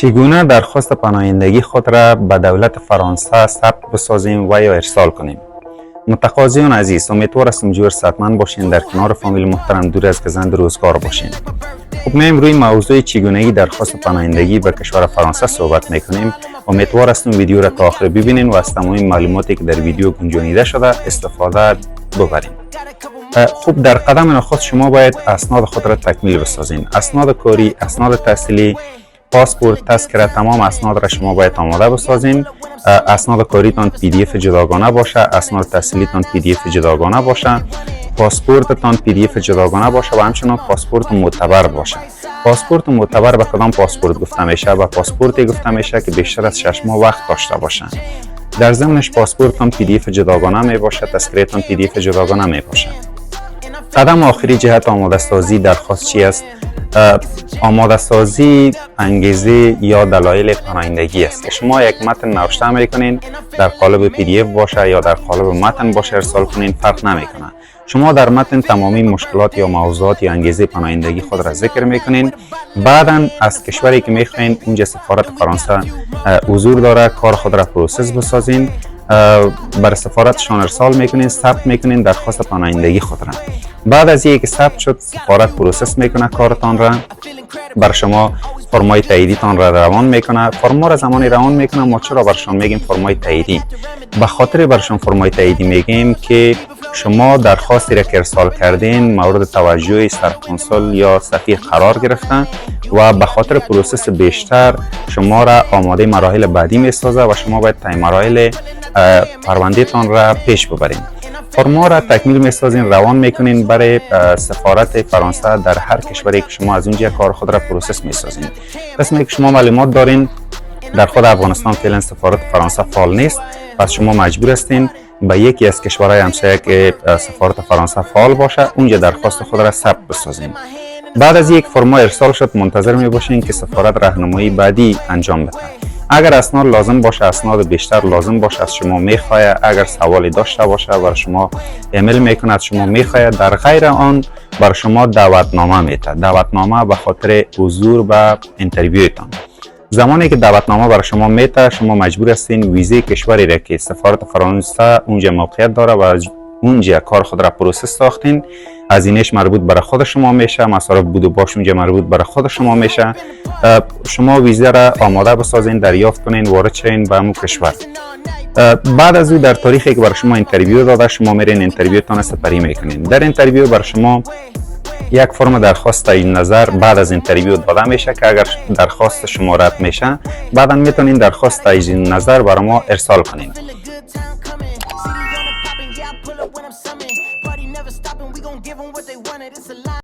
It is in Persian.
چگونه درخواست پناهندگی خود را به دولت فرانسه ثبت بسازیم و یا ارسال کنیم؟ متقاضیان عزیز، امیدوار هستم جور صحتمند باشین، در کنار فامیل محترم، دور از گزند روزگار باشین. خب ما روی موضوع چگونگی درخواست پناهندگی به کشور فرانسه صحبت میکنیم. امیدوار هستم ویدیو را تا آخر ببینین و از تمام معلوماتی که در ویدیو گنجانیده شده استفاده ببرین. خب در قدم نخست شما باید اسناد خود را تکمیل بسازین. اسناد کاری، اسناد تحصیلی، پاسپورت، تذکره، تمام اسناد را شما باید آماده بسازین. اسناد کاریتان پی دی اف جداگانه باشه، اسناد تحصیلیتان پی دی اف جداگانه باشه، پاسپورتتان پی دی اف جداگانه باشه و همچنین پاسپورت معتبر باشه. پاسپورت معتبر به کدام پاسپورت گفته میشه؟ و پاسپورتی گفته میشه که بیشتر از 6 ماه وقت داشته باشه. در ضمنش پاسپورتتان پی دی اف جداگانه می باشه، تذکرهتان پی دی اف جداگانه می باشه. قدم آخری جهت آماده سازی درخواست چی است؟ آماده سازی انگیزه یا دلایل پناهندگی است که شما یک متن نوشته میکنین، در قالب پی دی اف باشه یا در قالب متن باشه ارسال کنین، فرق نمیکنه. شما در متن تمامی مشکلات یا موضوعات یا انگیزه پناهندگی خود را ذکر میکنین. بعدا از کشوری که میخواین اونجا سفارت فرانسه حضور داره، کار خود را پروسس بسازین، بر سفارتشان ارسال میکنین، ثبت میکنین درخواست پناهندگی خود را. بعد از اینکه ثبت شد، سفارت پروسس میکنه کارتان را، بر شما فرمای تاییدیتان را روان میکنه. فرما را زمانی روان میکنه ما چرا برشان میگیم فرمای تاییدی؟ به خاطر برشان فرمای تاییدی میگیم که شما درخواستی را که ارسال کردین مورد توجه سرکنسول یا سفیر قرار گرفتن و به خاطر پروسس بیشتر شما را آماده مراحل بعدی میسازه و شما باید طی مراحل پرونده تان را پیش ببرید. فرما را تکمیل میسازین، روان میکنین برای سفارت فرانسه در هر کشوری که شما از اونجا کار خود را پروسس میسازین. قسمی که شما معلومات دارین در خود افغانستان فعلا سفارت فرانسه فعال نیست، پس شما مجبور هستین به یکی از کشورهای همسایه که سفارت فرانسه فعال باشه اونجا درخواست خود را ثبت بسازین. بعد از یک فرما ارسال شد منتظر می باشین که سفارت راهنمایی بعدی انجام بده. اگر اسناد لازم باشه، اسناد بیشتر لازم باشه از شما میخواه، اگر سوالی داشته باشه بر شما ایمیل میکنه، از شما میخواه. در غیر آن بر شما دعوتنامه میده. دعوتنامه به خاطر حضور به اینترویوتان. زمانی که دعوتنامه بر شما میده شما مجبور هستین ویزه کشوری را که سفارت فرانسه اونجا موقعیت داره و اونجا کار خود را پروسس ساختین، هزینه‌اش مربوط برای خود شما میشه، مصارف بود و باش اونجا مربوط برای خود شما میشه. شما ویزه را آماده بسازین، دریافت کنین، وارد شین به همون کشور. بعد از او در تاریخی که برای شما اینترویو داده شما میرین اینترویوتان سپری میکنین. در اینترویو بر شما یک فرم درخواست تعیین نظر بعد از اینترویو داده میشه که اگر درخواست شما رد میشه بعدا میتونین درخواست تعیین نظر برای ما ارسال کنین.